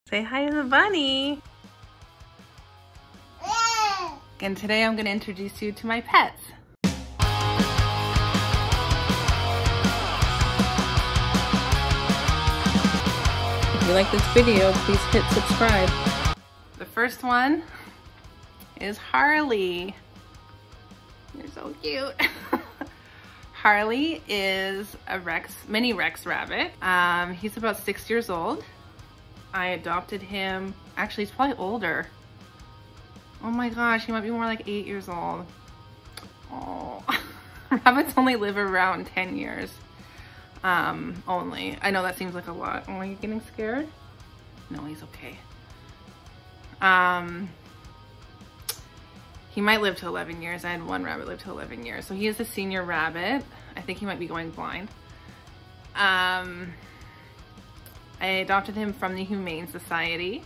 Say hi to the bunny. And today I'm going to introduce you to my pets. If you like this video, please hit subscribe. The first one is Harley. You're so cute. Harley is a mini Rex rabbit. He's about 6 years old. I adopted him. Actually, he's probably older. Oh my gosh, he might be more like 8 years old. Oh, rabbits only live around 10 years. Only. I know that seems like a lot. Oh, are you getting scared? No, he's okay. He might live to 11 years. I had one rabbit live to 11 years. So he is a senior rabbit. I think he might be going blind. I adopted him from the Humane Society.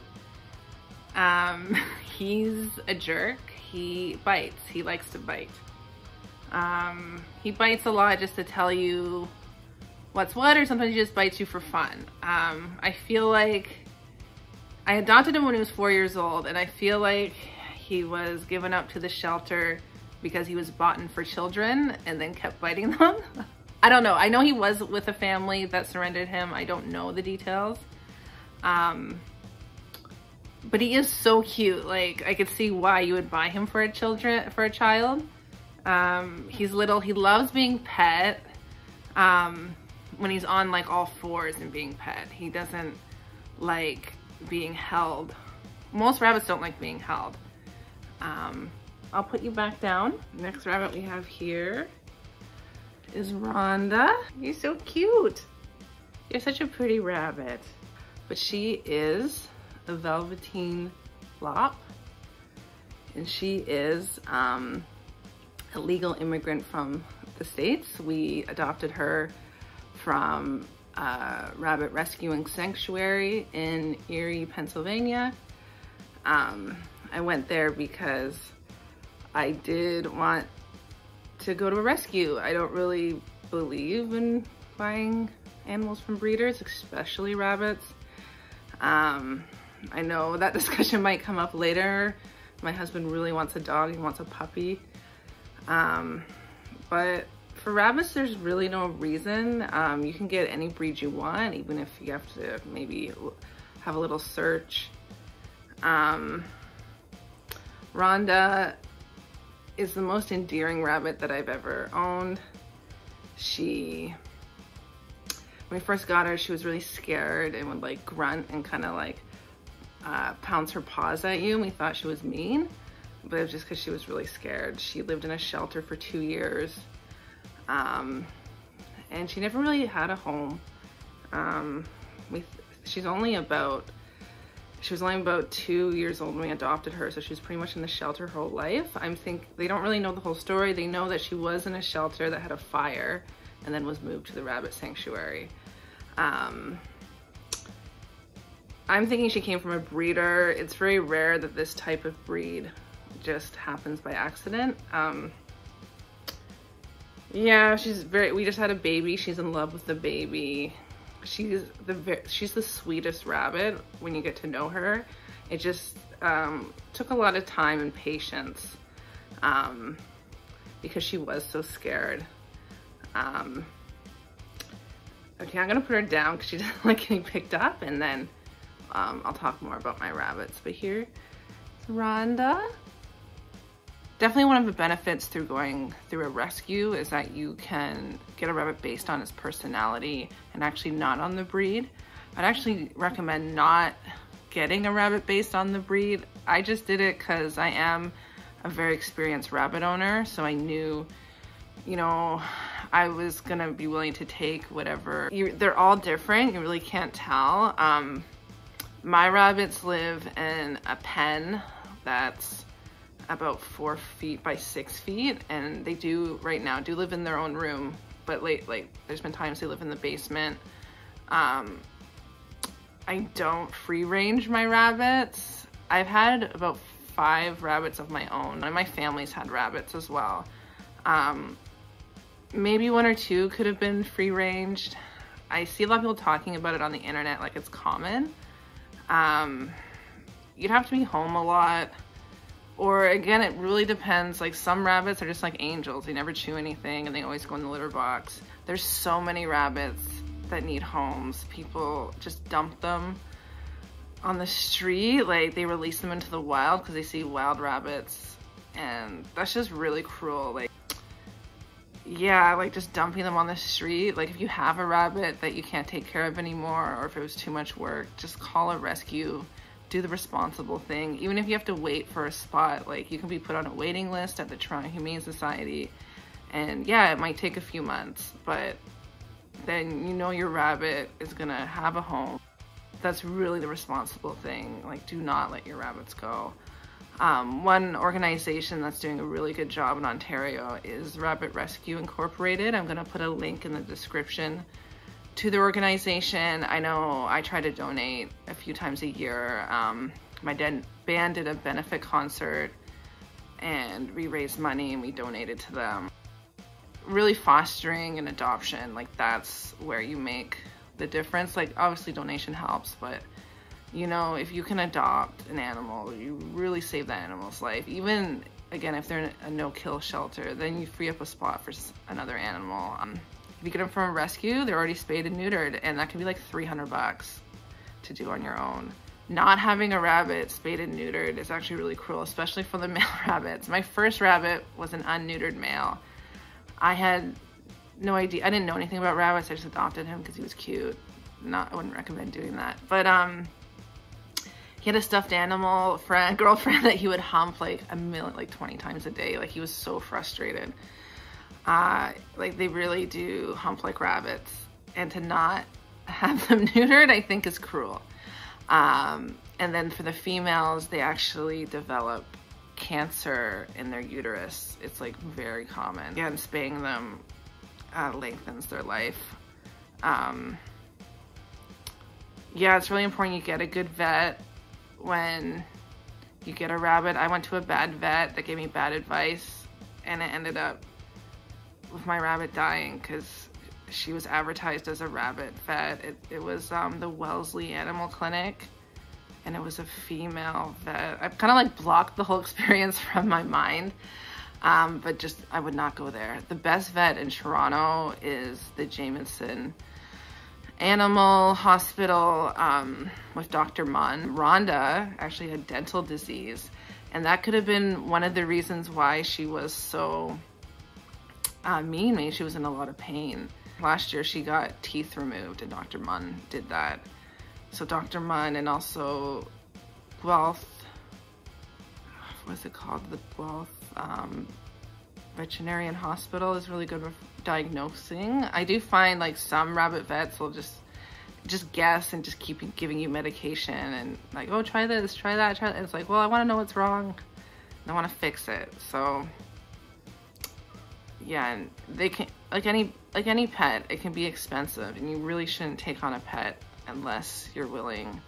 He's a jerk. He bites. He likes to bite. He bites a lot just to tell you what's what, or sometimes he just bites you for fun. I feel like I adopted him when he was 4 years old, and I feel like he was given up to the shelter because he was bought in for children and then kept biting them. I don't know. I know he was with a family that surrendered him. I don't know the details. But he is so cute. Like, I could see why you would buy him for a child. He's little. He loves being pet. When he's on like all fours and being pet. He doesn't like being held. Most rabbits don't like being held. I'll put you back down. Next rabbit we have here is Rhonda. You're so cute. You're such a pretty rabbit. But she is a velveteen lop, and she is a legal immigrant from the States. We adopted her from Rabbit Rescue Sanctuary in Erie, Pennsylvania. I went there because I did want to go to a rescue. I don't really believe in buying animals from breeders, especially rabbits. I know that discussion might come up later. My husband really wants a dog, he wants a puppy. But for rabbits, there's really no reason. You can get any breed you want, even if you have to maybe have a little search. Rhonda is the most endearing rabbit that I've ever owned. When we first got her, she was really scared and would like grunt and kind of like pounce her paws at you, and we thought she was mean, but it was just because she was really scared. She lived in a shelter for 2 years, and she never really had a home. She was only about 2 years old when we adopted her, so she was pretty much in the shelter her whole life. They don't really know the whole story. They know that she was in a shelter that had a fire and then was moved to the rabbit sanctuary. I'm thinking she came from a breeder. It's very rare that this type of breed just happens by accident. Yeah, we just had a baby. She's in love with the baby. She's the sweetest rabbit when you get to know her. It just took a lot of time and patience because she was so scared. Okay, I'm gonna put her down because she doesn't like getting picked up, and then I'll talk more about my rabbits. But here's Rhonda. Definitely one of the benefits through going through a rescue is that you can get a rabbit based on its personality and actually not on the breed. I'd actually recommend not getting a rabbit based on the breed. I just did it because I am a very experienced rabbit owner, so I knew, you know, I was gonna be willing to take whatever. They're all different, you really can't tell. My rabbits live in a pen that's about 4 feet by 6 feet, and they do right now live in their own room, but there's been times they live in the basement. I don't free range my rabbits. I've had about 5 rabbits of my own, and my family's had rabbits as well. Maybe 1 or 2 could have been free ranged. I see a lot of people talking about it on the internet like it's common. You'd have to be home a lot. Or again, it really depends. Like some rabbits are just like angels. They never chew anything and they always go in the litter box. There's so many rabbits that need homes. People just dump them on the street. Like they release them into the wild because they see wild rabbits. And that's just really cruel. Like, yeah, like just dumping them on the street. Like if you have a rabbit that you can't take care of anymore, or if it was too much work, just call a rescue. Do the responsible thing. Even if you have to wait for a spot, like you can be put on a waiting list at the Toronto Humane Society. And yeah, it might take a few months, but then you know your rabbit is gonna have a home. That's really the responsible thing. Like, do not let your rabbits go. One organization that's doing a really good job in Ontario is Rabbit Rescue Incorporated. I'm gonna put a link in the description to the organization. I know I try to donate a few times a year. My band did a benefit concert and we raised money and we donated to them. Really fostering an adoption, like that's where you make the difference. Like obviously donation helps, but you know, if you can adopt an animal, you really save that animal's life. Even again, if they're in a no-kill shelter, then you free up a spot for another animal. If you get them from a rescue, they're already spayed and neutered, and that can be like $300 to do on your own. Not having a rabbit spayed and neutered is actually really cruel, especially for the male rabbits. My first rabbit was an unneutered male. I had no idea. I didn't know anything about rabbits. I just adopted him because he was cute. I wouldn't recommend doing that. But he had a stuffed animal girlfriend that he would hump like 20 times a day. Like he was so frustrated. Like they really do hump like rabbits, and to not have them neutered I think is cruel. And then for the females, they actually develop cancer in their uterus. It's like very common. Again, spaying them lengthens their life. Yeah, it's really important you get a good vet when you get a rabbit. I went to a bad vet that gave me bad advice, and it ended up with my rabbit dying because she was advertised as a rabbit vet. It was the Wellesley Animal Clinic, and it was a female vet. I've kind of like blocked the whole experience from my mind, but just I would not go there. The best vet in Toronto is the Jameson Animal Hospital with Doctor Munn. Rhonda actually had dental disease, and that could have been one of the reasons why she was so mean. Maybe she was in a lot of pain. Last year she got teeth removed and Dr. Munn did that. So Dr. Munn, and also Guelph, what's it called? The Guelph veterinarian hospital is really good with diagnosing. I do find like some rabbit vets will just guess and just keep giving you medication and like, oh, try this, try that, try that. And it's like, well, I want to know what's wrong. I want to fix it. So yeah, and they can, like any pet, it can be expensive, and you really shouldn't take on a pet unless you're willing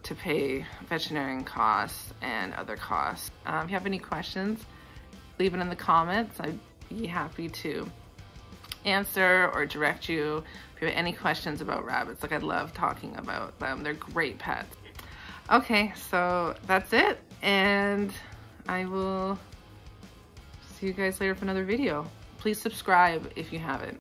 to pay veterinarian costs and other costs. If you have any questions, leave it in the comments. I'd be happy to answer or direct you if you have any questions about rabbits. Like, I love talking about them. They're great pets. Okay, so that's it, and I will see you guys later for another video. Please subscribe if you haven't.